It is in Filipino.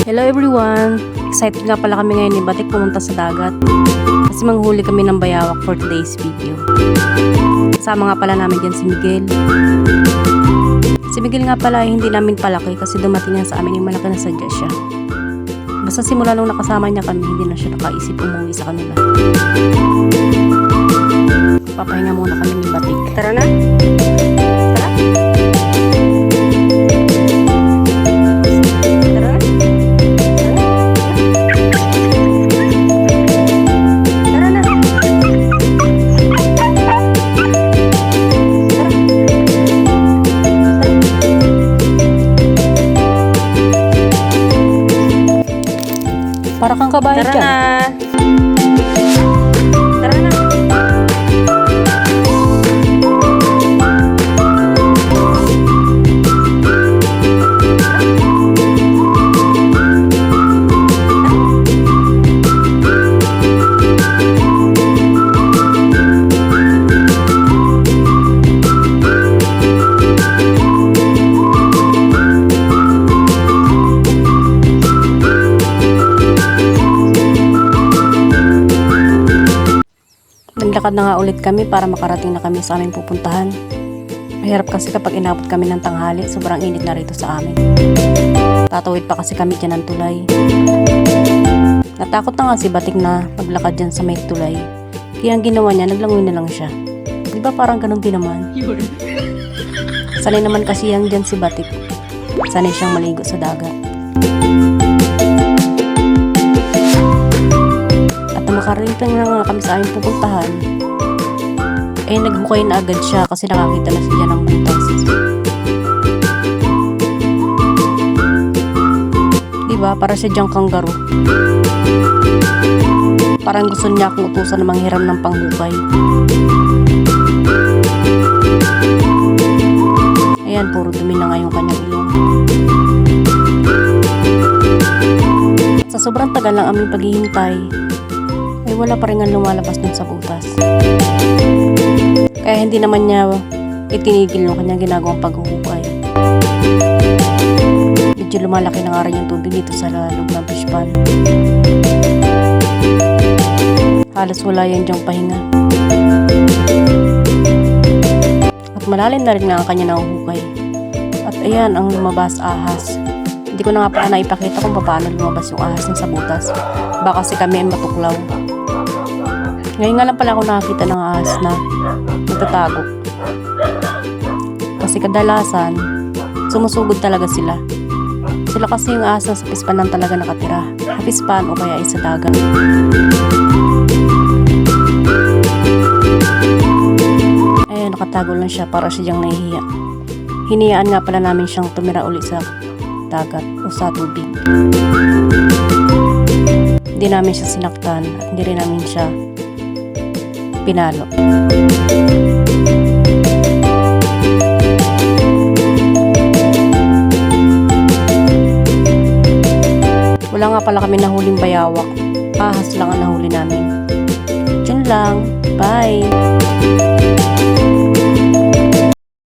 Hello everyone! Excited nga pala kami ngayon ni Batik pumunta sa dagat. Kasi manghuli kami ng bayawak for today's video. Kasama nga pala namin dyan si Miguel. Si Miguel nga pala hindi namin palaki kasi dumating nga sa amin yung malaki na sadya siya. Basta simula nung nakasama niya kami, hindi na siya nakaisip umuwi sa kanila. Papahinga muna kami ni Batik. Tara na! Para kang kabayan Tara dyan. na! Tara na! Naglakad na nga ulit kami para makarating na kami sa aming pupuntahan. Mahirap kasi kapag inabot kami ng tanghali, sobrang init na rito sa amin. Tatawid pa kasi kami dyan ng tulay. Natakot na nga si Batik na maglakad dyan sa may tulay. Kaya ang ginawa niya, naglangoy na lang siya. Di ba parang ganun din naman? Sanay naman kasi yan dyan si Batik. Sanay siyang maligo sa dagat. Makarating na nga kami sa aming pupuntahan, eh naghukay na agad siya kasi nakakita na siya ng butas. Diba? Para siya dyang kangaroo. Parang gusto niya akong utusan na manghiram ng panghukay. Ayan, puro dumi na nga yung kanyang ilong. Sa sobrang tagal lang aming paghihintay, ay wala pa rin nga lumalabas dun sa butas. Kaya hindi naman niya itinigil yung kanyang ginagawang paghuhukay. Medyo lumalaki na nga rin yung tubig dito sa loob ng fish pond. Halos wala yan dyang pahinga. At malalim na rin nga ang kanya nahuhukay. At ayan ang lumabas, ahas. Hindi ko na nga pala naipakita kung paano lumabas yung ahas sa butas. Baka kasi kami ay matuklaw. Ngayon nga lang pala ako nakakita ng ahas na nagtatago. Kasi kadalasan, sumusugod talaga sila. Sila kasi yung ahas na sa pispan lang talaga nakatira. Sa pispan o kaya ay sa dagat. Ayun, nakatago lang siya para siya diyang nahihiya. Hiniyaan nga pala namin siyang tumira ulit sa dagat o sa tubig. Hindi namin siya sinaktan at hindi rin namin siya pinalo. Wala nga pala kami nahuling bayawak. Ahas lang ang nahuli namin. Diyan lang. Bye!